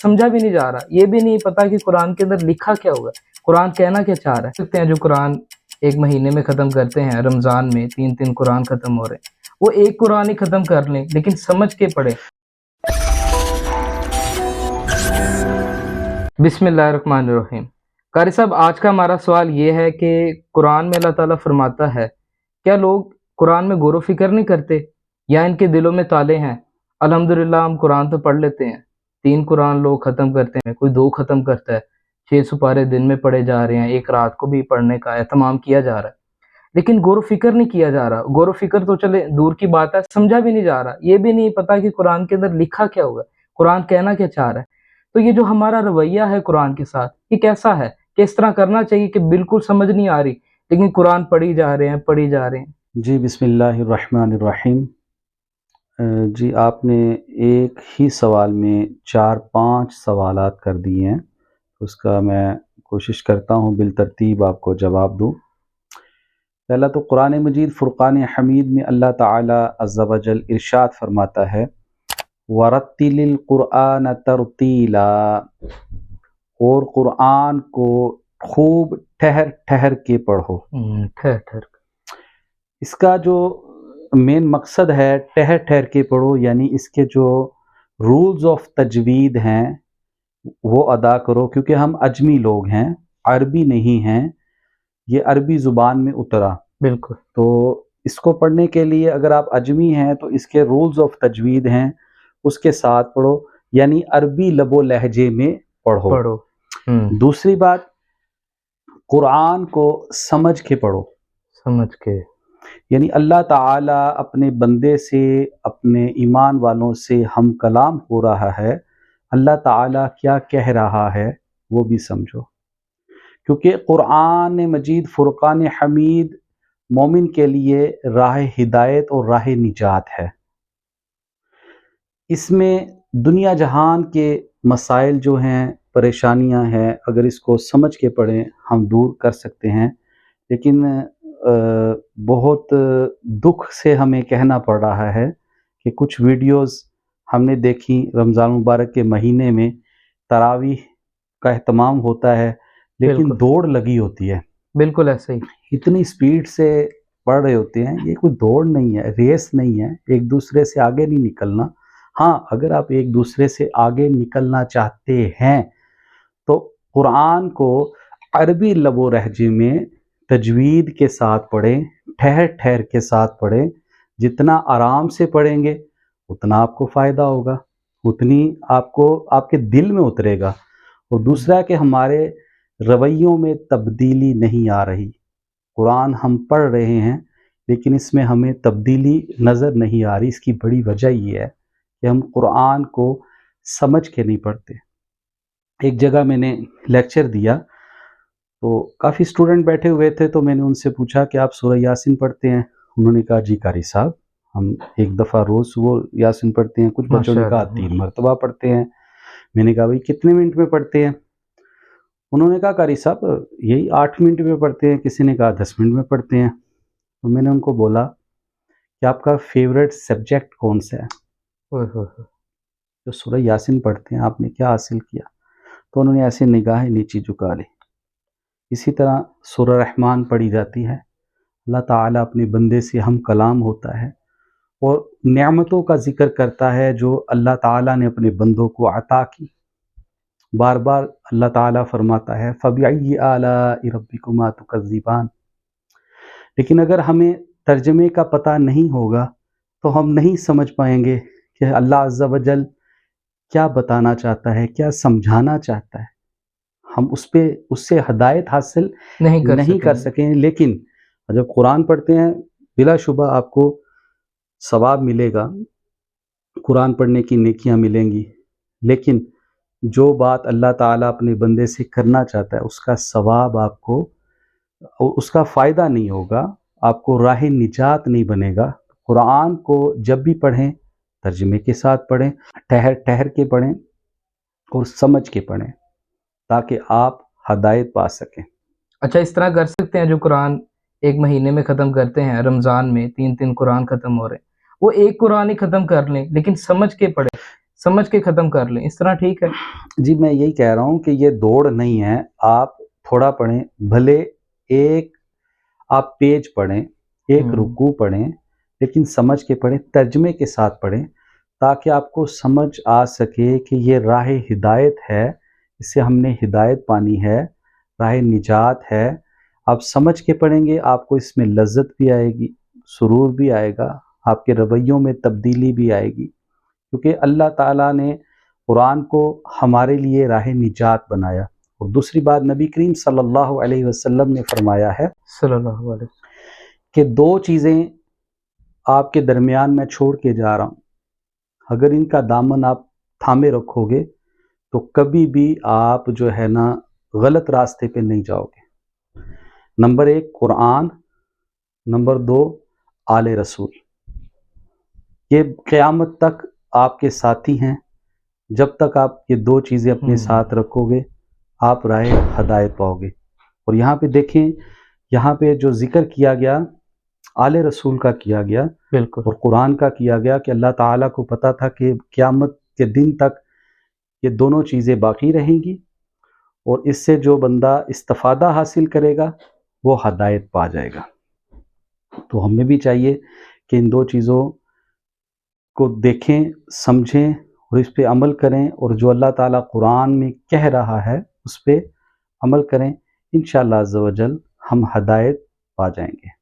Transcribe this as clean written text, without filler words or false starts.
समझा भी नहीं जा रहा, ये भी नहीं पता कि कुरान के अंदर लिखा क्या हुआ है, कुरान कहना क्या चाह रहा है। सकते हैं जो कुरान एक महीने में ख़त्म करते हैं, रमज़ान में 3-3 कुरान ख़त्म हो रहे हैं, वो एक कुरान ही ख़त्म कर लें लेकिन समझ के पढ़ें। बिस्मिल्लाहिर्रहमानिर्रहीम। कारी साहब, आज का हमारा सवाल ये है कि कुरान में अल्लाह ताला फरमाता है, क्या लोग कुरान में गौर व फिक्र नहीं करते या इनके दिलों में ताले हैं? अल्हम्दुलिल्लाह हम कुरान तो पढ़ लेते हैं, 3 कुरान लोग ख़त्म करते हैं, कोई 2 ख़त्म करता है, 6 सुपारे दिन में पढ़े जा रहे हैं, एक रात को भी पढ़ने का एहतमाम किया जा रहा है, लेकिन गौर व फिक्र नहीं किया जा रहा। गौर व फिक्र तो चले दूर की बात है, समझा भी नहीं जा रहा, ये भी नहीं पता कि कुरान के अंदर लिखा क्या हुआ है, कुरान कहना क्या चाह रहा है। तो ये जो हमारा रवैया है कुरान के साथ, ये कैसा है? किस तरह करना चाहिए कि बिल्कुल समझ नहीं आ रही लेकिन कुरान पढ़ी जा रहे हैं, पढ़ी जा रहे हैं। जी बिस्मिल्लाहिर्रहमानिर्रहीम। जी आपने एक ही सवाल में 4-5 सवालात कर दिए हैं, उसका मैं कोशिश करता हूँ बिलतरतीब आपको जवाब दूँ। पहला तो कुरान मजीद फ़ुरक़ान हमीद में अल्लाह ताला अज़्ज़ा व जल इरशाद फरमाता है, वरत्तिलिल क़ुरआन तरतीला, और कुरान को खूब ठहर ठहर के पढ़ो। ठहर ठहर। इसका जो मेन मकसद है ठहर ठहर के पढ़ो, यानी इसके जो रूल्स ऑफ तजवीद हैं वो अदा करो, क्योंकि हम अजमी लोग हैं, अरबी नहीं हैं, ये अरबी ज़ुबान में उतरा। बिल्कुल। तो इसको पढ़ने के लिए अगर आप अजमी हैं तो इसके रूल्स ऑफ तजवीद हैं उसके साथ पढ़ो, यानी अरबी लबो लहजे में पढ़ो। दूसरी बात, कुरान को समझ के पढ़ो। समझ के, यानी अल्लाह ताला अपने बंदे से, अपने ईमान वालों से हम कलाम हो रहा है, अल्लाह ताला क्या कह रहा है वो भी समझो, क्योंकि कुरान मजीद फ़ुरक़ान हमीद मोमिन के लिए राह हिदायत और राह निजात है। इसमें दुनिया जहान के मसाइल जो हैं, परेशानियां हैं, अगर इसको समझ के पढ़ें हम दूर कर सकते हैं। लेकिन बहुत दुख से हमें कहना पड़ रहा है कि कुछ वीडियोस हमने देखी, रमज़ान मुबारक के महीने में तरावीह का एहतमाम होता है लेकिन दौड़ लगी होती है। बिल्कुल ऐसे ही, इतनी स्पीड से पढ़ रहे होते हैं, ये कोई दौड़ नहीं है, रेस नहीं है, एक दूसरे से आगे नहीं निकलना। हाँ, अगर आप एक दूसरे से आगे निकलना चाहते हैं तो कुरान को अरबी लबो लहजे में तजवीद के साथ पढ़ें, ठहर ठहर के साथ पढ़ें। जितना आराम से पढ़ेंगे उतना आपको फ़ायदा होगा, उतनी आपको आपके दिल में उतरेगा। और दूसरा कि हमारे रवैयों में तब्दीली नहीं आ रही। कुरान हम पढ़ रहे हैं लेकिन इसमें हमें तब्दीली नज़र नहीं आ रही। इसकी बड़ी वजह ये है कि हम कुरान को समझ के नहीं पढ़ते। एक जगह मैंने लेक्चर दिया तो काफ़ी स्टूडेंट बैठे हुए थे, तो मैंने उनसे पूछा कि आप सूरह यासीन पढ़ते हैं? उन्होंने कहा जी कारी साहब, हम एक दफ़ा रोज़ सुबह यासीन पढ़ते हैं। कुछ बच्चों ने कहा 3 मरतबा पढ़ते हैं। मैंने कहा भाई कितने मिनट में पढ़ते हैं? उन्होंने कहा कारी साहब यही 8 मिनट में पढ़ते हैं, किसी ने कहा 10 मिनट में पढ़ते हैं। तो मैंने उनको बोला कि आपका फेवरेट सब्जेक्ट कौन सा है? जो सूरह यासीन पढ़ते हैं आपने क्या हासिल किया? तो उन्होंने ऐसे निगाहें नीचे झुका ली। इसी तरह सूरह रहमान पढ़ी जाती है, अल्लाह ताला अपने बंदे से हम कलाम होता है और नेमतों का जिक्र करता है जो अल्लाह ताला ने अपने बंदों को अता की। बार बार अल्लाह ताला फरमाता है फ़बिअय्यि आलाइ रब्बिकुमा तुकज़्ज़िबान। लेकिन अगर हमें तर्जमे का पता नहीं होगा तो हम नहीं समझ पाएंगे कि अल्लाह अज़्ज़ा व जल क्या बताना चाहता है, क्या समझाना चाहता है। हम उससे हदायत हासिल नहीं कर सकें। लेकिन जब कुरान पढ़ते हैं बिलाशुबा आपको सवाब मिलेगा, कुरान पढ़ने की नेकियां मिलेंगी, लेकिन जो बात अल्लाह ताला अपने बंदे से करना चाहता है उसका सवाब आपको, उसका फ़ायदा नहीं होगा, आपको राह निजात नहीं बनेगा। कुरान को जब भी पढ़ें तर्जुमे के साथ पढ़ें, ठहर ठहर के पढ़ें और समझ के पढ़ें ताकि आप हदायत पा सकें। अच्छा, इस तरह कर सकते हैं जो कुरान एक महीने में ख़त्म करते हैं, रमज़ान में 3-3 कुरान ख़त्म हो रहे हैं, वो एक कुरान ही ख़त्म कर लें लेकिन समझ के पढ़ें। समझ के ख़त्म कर लें, इस तरह ठीक है? जी, मैं यही कह रहा हूँ कि ये दौड़ नहीं है, आप थोड़ा पढ़ें, भले एक आप पेज पढ़ें, एक रुकू पढ़ें, लेकिन समझ के पढ़ें, तर्जमे के साथ पढ़ें, ताकि आपको समझ आ सके कि ये राह हिदायत है, इससे हमने हिदायत पानी है, राह निजात है। आप समझ के पढ़ेंगे, आपको इसमें लज़्ज़त भी आएगी, सुरूर भी आएगा, आपके रवैयों में तब्दीली भी आएगी, क्योंकि अल्लाह ताला ने कुरान को हमारे लिए राह निजात बनाया। और दूसरी बात, नबी करीम सल्लल्लाहु अलैहि वसल्लम ने फरमाया है सल्लल्लाहु अलैहि कि 2 चीज़ें आपके दरमियान मैं छोड़ के जा रहा हूँ, अगर इनका दामन आप थामे रखोगे तो कभी भी आप जो है ना गलत रास्ते पे नहीं जाओगे। नंबर 1 कुरान, नंबर 2 आले रसूल। ये क़यामत तक आपके साथी हैं। जब तक आप ये 2 चीज़ें अपने साथ रखोगे, आप राह हदायत पाओगे। और यहाँ पे देखें, यहाँ पे जो ज़िक्र किया गया आले रसूल का किया गया बिल्कुल। और कुरान का किया गया कि अल्लाह ताला को पता था कि क़यामत के दिन तक ये दोनों चीज़ें बाकी रहेंगी, और इससे जो बंदा इस्तिफ़ादा हासिल करेगा वो हदायत पा जाएगा। तो हमें भी चाहिए कि इन 2 चीज़ों को देखें, समझें और इस पे अमल करें, और जो अल्लाह ताला कुरान में कह रहा है उस पे अमल करें। इंशाअल्लाह अज़्ज़ व जल हम हदायत पा जाएंगे।